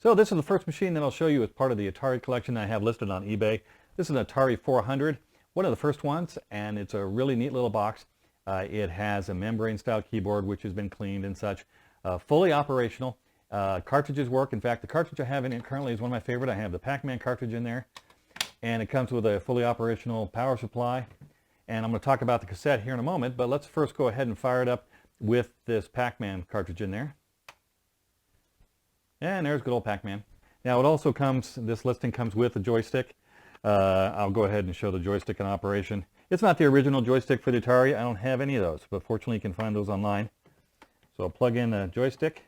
So this is the first machine that I'll show you as part of the Atari collection I have listed on eBay. This is an Atari 400, one of the first ones, and it's a really neat little box. It has a membrane style keyboard which has been cleaned and such. Fully operational. Cartridges work. In fact, the cartridge I have in it currently is one of my favorite. I have the Pac-Man cartridge in there, and it comes with a fully operational power supply. And I'm going to talk about the cassette here in a moment, but let's first go ahead and fire it up with this Pac-Man cartridge in there. And there's good old Pac-Man. Now it also comes, this listing comes with a joystick. I'll go ahead and show the joystick in operation. It's not the original joystick for the Atari. I don't have any of those, but fortunately you can find those online. So I'll plug in the joystick,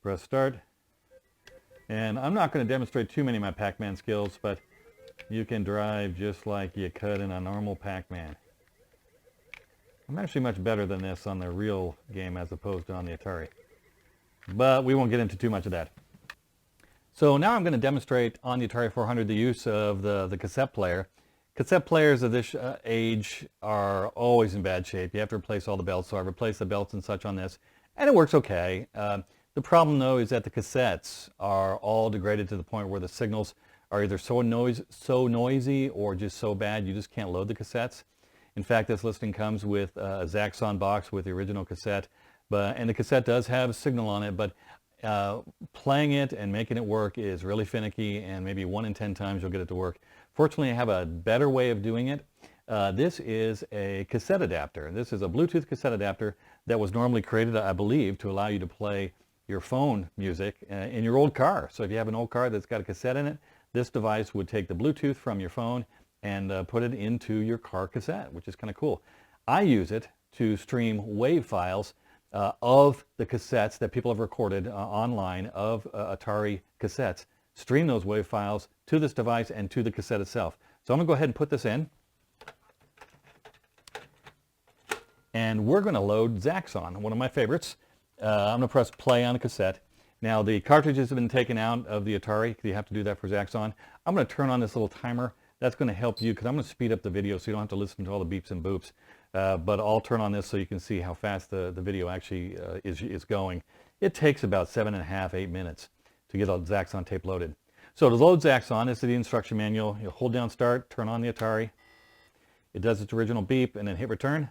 press start, and I'm not going to demonstrate too many of my Pac-Man skills, but you can drive just like you could in a normal Pac-Man. I'm actually much better than this on the real game as opposed to on the Atari. But we won't get into too much of that. So now I'm going to demonstrate on the Atari 400 the use of the cassette player. Cassette players of this age are always in bad shape. You have to replace all the belts, so I've replaced the belts and such on this, and it works okay. The problem though is that the cassettes are all degraded to the point where the signals are either so noisy or just so bad you just can't load the cassettes. In fact, this listing comes with a Zaxxon box with the original cassette, and the cassette does have a signal on it, but playing it and making it work is really finicky, and maybe 1 in 10 times you'll get it to work. Fortunately, I have a better way of doing it. This is a cassette adapter. This is a Bluetooth cassette adapter that was normally created, I believe, to allow you to play your phone music in your old car. So if you have an old car that's got a cassette in it, this device would take the Bluetooth from your phone and put it into your car cassette, which is kind of cool. I use it to stream WAV files of the cassettes that people have recorded online of Atari cassettes. Stream those WAV files to this device and to the cassette itself. So I'm going to go ahead and put this in. And we're going to load Zaxxon, one of my favorites. I'm going to press play on the cassette. Now the cartridges have been taken out of the Atari. You have to do that for Zaxxon. I'm going to turn on this little timer. That's going to help you because I'm going to speed up the video so you don't have to listen to all the beeps and boops. But I'll turn on this so you can see how fast the video actually is going. It takes about 7.5, 8 minutes to get a Zaxxon tape loaded. So to load Zaxxon, this is the instruction manual. You'll hold down start, turn on the Atari. It does its original beep and then hit return.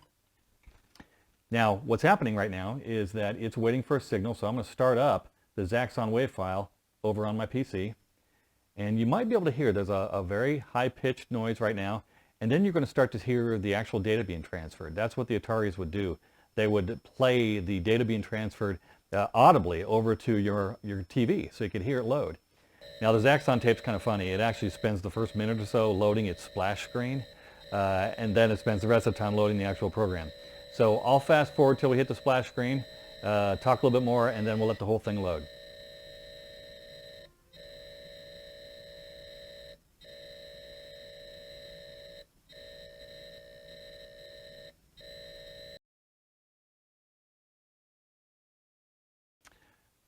Now what's happening right now is that it's waiting for a signal, so I'm going to start up the Zaxxon WAV file over on my PC. And you might be able to hear there's a very high-pitched noise right now, and then you're going to start to hear the actual data being transferred. That's what the Ataris would do. They would play the data being transferred audibly over to your TV so you could hear it load. Now the Zaxxon tape's kind of funny. It actually spends the first minute or so loading its splash screen, and then it spends the rest of the time loading the actual program. So I'll fast forward till we hit the splash screen, talk a little bit more, and then we'll let the whole thing load.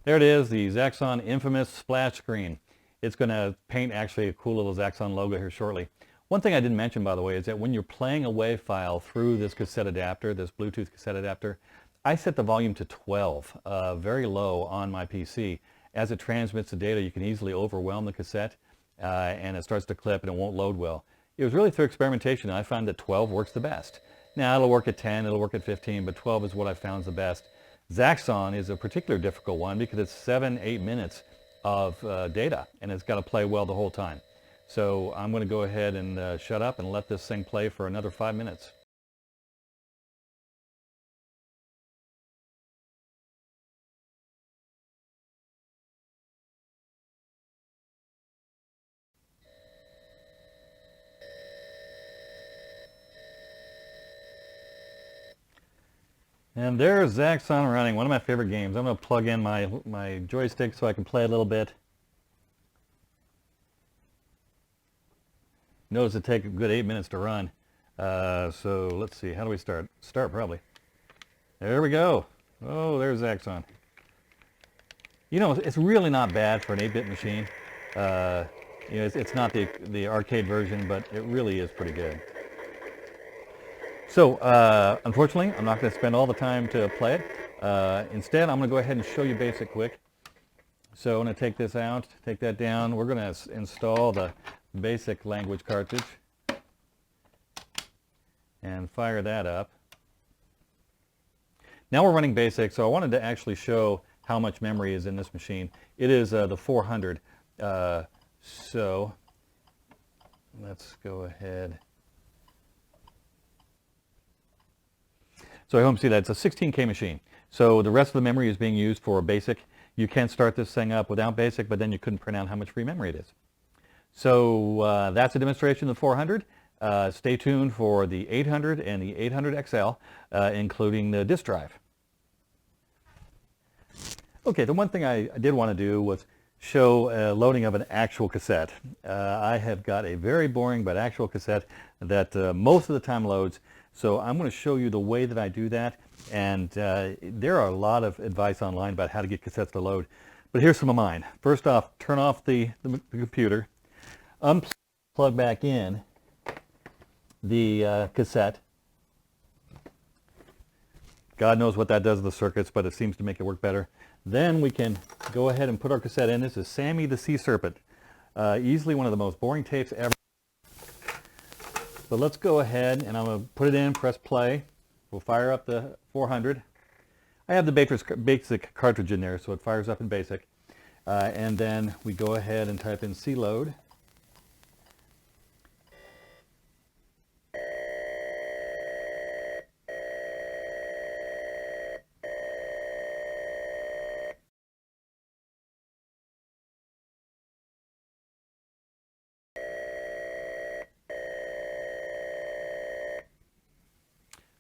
There it is, the Zaxxon infamous splash screen. It's going to paint actually a cool little Zaxxon logo here shortly. One thing I didn't mention, by the way, is that when you're playing a WAV file through this cassette adapter, this Bluetooth cassette adapter, I set the volume to 12, very low on my PC. As it transmits the data, you can easily overwhelm the cassette and it starts to clip and it won't load well. It was really through experimentation I found that 12 works the best. Now it'll work at 10, it'll work at 15, but 12 is what I found is the best. Zaxxon is a particular difficult one because it's 7-8 minutes of data and it's got to play well the whole time. So I'm going to go ahead and shut up and let this thing play for another 5 minutes. And there's Zaxxon running, one of my favorite games. I'm going to plug in my joystick so I can play a little bit. Notice it takes a good 8 minutes to run. So let's see, how do we start? Start probably. There we go. Oh, there's Zaxxon. You know, it's really not bad for an 8-bit machine. You know, it's not the arcade version, but it really is pretty good. So, unfortunately, I'm not going to spend all the time to play it. Instead, I'm going to go ahead and show you BASIC quick. So I'm going to take this out, take that down. We're going to install the basic language cartridge and fire that up. Now we're running basic, so I wanted to actually show how much memory is in this machine. It is the 400. So let's go ahead. So I hope you see that it's a 16K machine. So the rest of the memory is being used for basic. You can start this thing up without basic, but then you couldn't print out how much free memory it is. So that's a demonstration of the 400. Stay tuned for the 800 and the 800 XL, including the disk drive. Okay, the one thing I did want to do was show loading of an actual cassette. I have got a very boring but actual cassette that most of the time loads. So I'm going to show you the way that I do that, and there are a lot of advice online about how to get cassettes to load, but here's some of mine. First off, turn off the computer, unplug back in the cassette. God knows what that does to the circuits, but it seems to make it work better. Then we can go ahead and put our cassette in. This is Sammy the Sea Serpent, easily one of the most boring tapes ever. So let's go ahead and I'm going to put it in, press play. We'll fire up the 400. I have the basic cartridge in there, so it fires up in basic. And then we go ahead and type in C-load.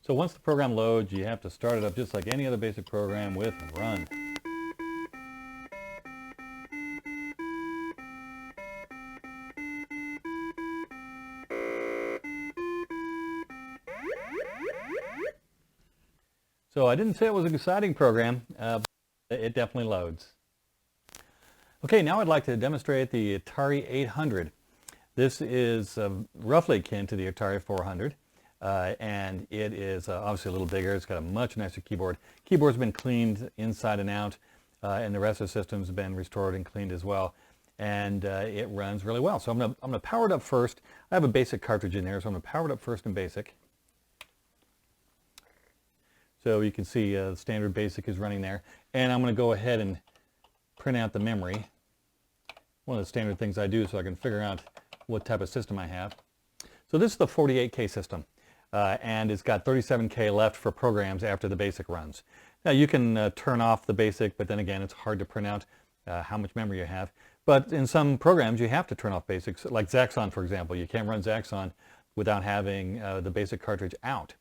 So once the program loads, you have to start it up just like any other basic program with run. So I didn't say it was an exciting program, but it definitely loads. Okay, now I'd like to demonstrate the Atari 800. This is roughly akin to the Atari 400. And it is obviously a little bigger. It's got a much nicer keyboard. Keyboard's been cleaned inside and out, and the rest of the system's been restored and cleaned as well. And it runs really well. So I'm gonna power it up first. I have a basic cartridge in there, so I'm gonna power it up first in basic. So you can see the standard basic is running there. And I'm gonna go ahead and print out the memory. One of the standard things I do so I can figure out what type of system I have. So this is the 48K system. And it's got 37K left for programs after the basic runs. Now you can turn off the basic, but then again it's hard to print out how much memory you have. But in some programs you have to turn off basics, like Zaxxon for example. You can't run Zaxxon without having the basic cartridge out.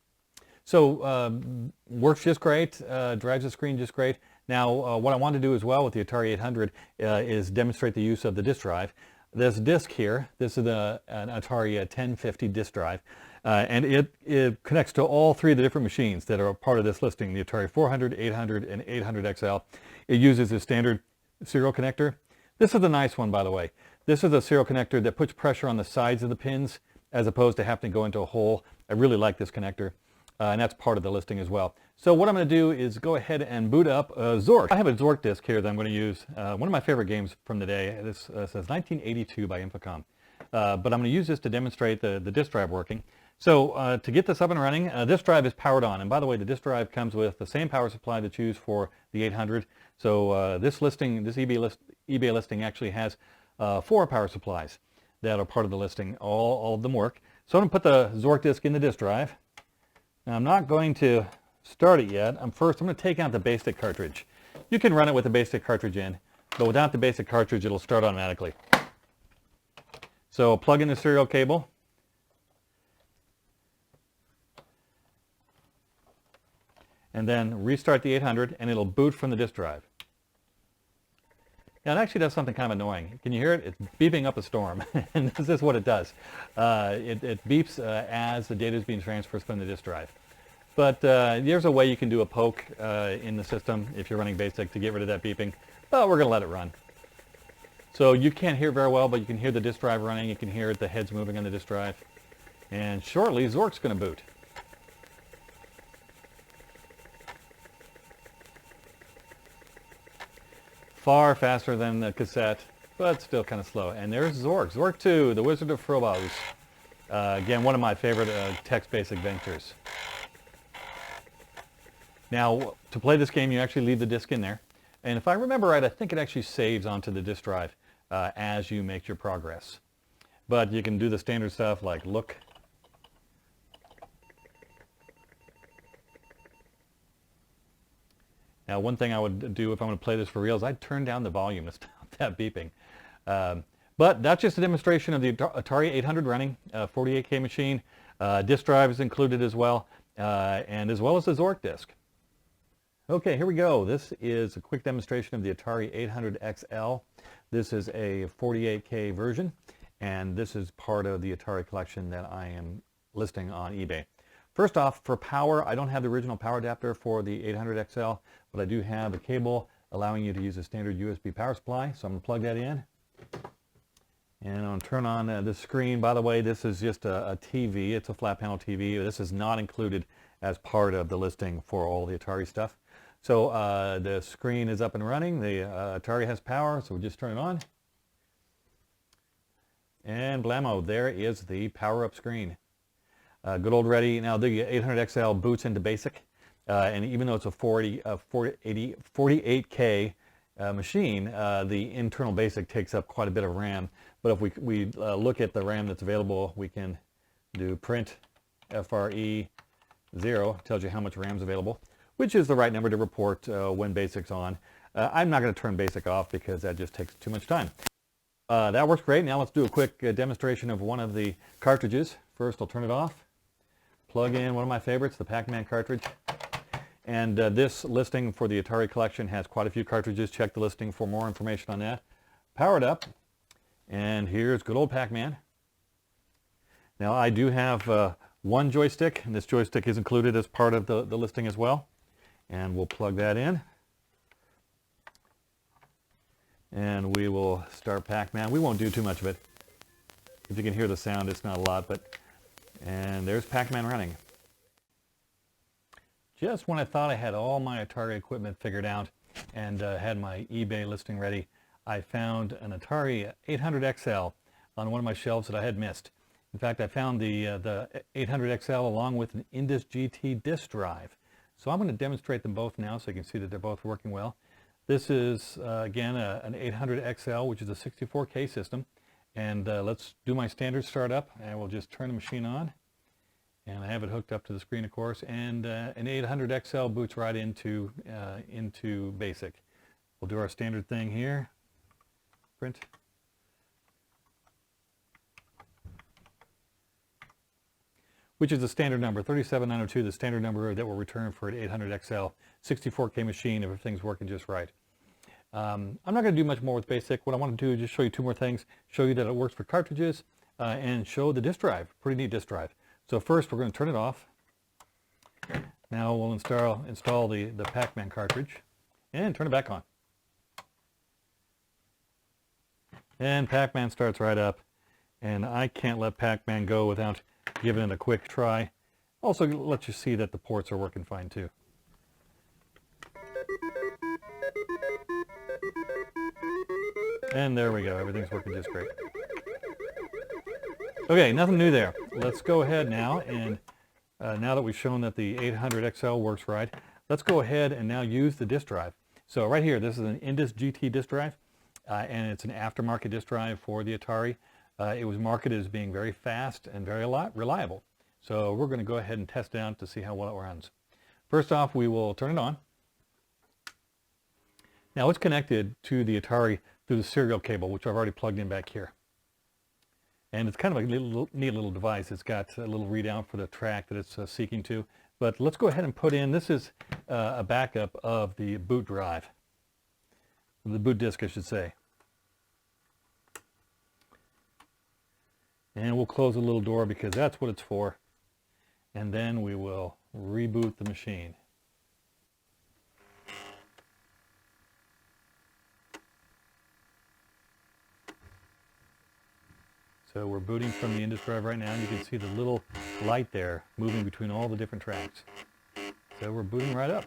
So works just great, drives the screen just great. Now what I want to do as well with the Atari 800 is demonstrate the use of the disk drive. This disk here, this is an Atari 1050 disk drive. And it connects to all three of the different machines that are part of this listing, the Atari 400, 800, and 800 XL. It uses a standard serial connector. This is a nice one, by the way. This is a serial connector that puts pressure on the sides of the pins as opposed to having to go into a hole. I really like this connector, and that's part of the listing as well. So what I'm going to do is go ahead and boot up Zork. I have a Zork disk here that I'm going to use. One of my favorite games from the day. This says 1982 by Infocom. But I'm going to use this to demonstrate the disk drive working. So to get this up and running, this drive is powered on. And by the way, the disk drive comes with the same power supply that's used for the 800. So this eBay listing actually has 4 power supplies that are part of the listing. All of them work. So I'm going to put the Zork disk in the disk drive. Now I'm not going to start it yet. I'm going to take out the basic cartridge. You can run it with the basic cartridge in, but without the basic cartridge it'll start automatically. So plug in the serial cable. And then restart the 800 and it'll boot from the disk drive. Now it actually does something kind of annoying. Can you hear it? It's beeping up a storm. And this is what it does. It beeps as the data is being transferred from the disk drive. But there's a way you can do a poke in the system if you're running basic to get rid of that beeping. But we're going to let it run. So you can't hear very well, but you can hear the disk drive running. You can hear the heads moving on the disk drive. And shortly Zork's going to boot. Far faster than the cassette, but still kind of slow. And there's Zork. Zork 2, The Wizard of Frobos. Again, one of my favorite text-based adventures. Now, to play this game, you actually leave the disc in there. And if I remember right, I think it actually saves onto the disk drive as you make your progress. But you can do the standard stuff like look. Now, one thing I would do if I'm going to play this for real is I'd turn down the volume to stop that beeping. But that's just a demonstration of the Atari 800 running, 48K machine. Disk drive is included as well, and as well as the Zork disk. Okay, here we go. This is a quick demonstration of the Atari 800 XL. This is a 48K version, and this is part of the Atari collection that I am listing on eBay. First off, for power, I don't have the original power adapter for the 800 XL, but I do have a cable allowing you to use a standard USB power supply, so I'm going to plug that in. And I'm going to turn on the screen. By the way, this is just a TV. It's a flat panel TV. This is not included as part of the listing for all the Atari stuff. So the screen is up and running. The Atari has power, so we'll just turn it on. And blammo, there is the power-up screen. Good old ready. Now the 800 XL boots into BASIC, and even though it's a 48K machine, the internal BASIC takes up quite a bit of RAM. But if we look at the RAM that's available, we can do print FRE 0, tells you how much RAM is available, which is the right number to report when BASIC's on. I'm not going to turn BASIC off because that just takes too much time. That works great. Now let's do a quick demonstration of one of the cartridges. First, I'll turn it off. Plug in one of my favorites, the Pac-Man cartridge. And this listing for the Atari collection has quite a few cartridges. Check the listing for more information on that. Power it up. And here's good old Pac-Man. Now I do have one joystick, and this joystick is included as part of the listing as well. And we'll plug that in. And we will start Pac-Man. We won't do too much of it. If you can hear the sound, it's not a lot, but... And there's Pac-Man running. Just when I thought I had all my Atari equipment figured out and had my eBay listing ready, I found an Atari 800 XL on one of my shelves that I had missed. In fact, I found the 800 XL along with an Indus GT disk drive. So I'm going to demonstrate them both now so you can see that they're both working well. This is, again, an 800 XL, which is a 64K system. And let's do my standard startup, and we'll just turn the machine on. And I have it hooked up to the screen, of course, and an 800 XL boots right into BASIC. We'll do our standard thing here. Print. Which is the standard number, 37902, the standard number that will return for an 800 XL 64K machine if everything's working just right. I'm not going to do much more with BASIC. What I want to do is just show you two more things, show you that it works for cartridges, and show the disk drive, pretty neat disk drive. So first we're going to turn it off. Now we'll install the Pac-Man cartridge and turn it back on. And Pac-Man starts right up, and I can't let Pac-Man go without giving it a quick try. Also let you see that the ports are working fine too. And there we go, everything's working just great. Okay, nothing new there. Let's go ahead now, and now that we've shown that the 800 XL works right, let's go ahead and now use the disk drive. So right here, this is an Indus GT disk drive, and it's an aftermarket disk drive for the Atari. It was marketed as being very fast and very reliable. So we're going to go ahead and test it out to see how well it runs. First off, we will turn it on. Now it's connected to the Atari through the serial cable, which I've already plugged in back here. And it's kind of a neat little device. It's got a little readout for the track that it's seeking to. But let's go ahead and put in, this is a backup of the boot drive. The boot disk, I should say. And we'll close the little door because that's what it's for. And then we will reboot the machine. So we're booting from the Indus drive right now, and you can see the little light there moving between all the different tracks. So we're booting right up.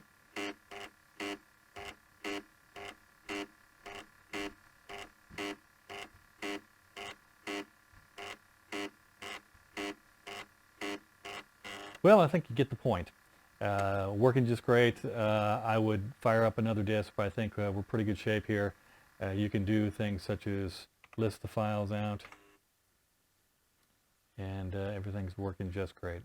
Well, I think you get the point. Working just great. I would fire up another disk, but I think we're pretty good shape here. You can do things such as list the files out, and everything's working just great.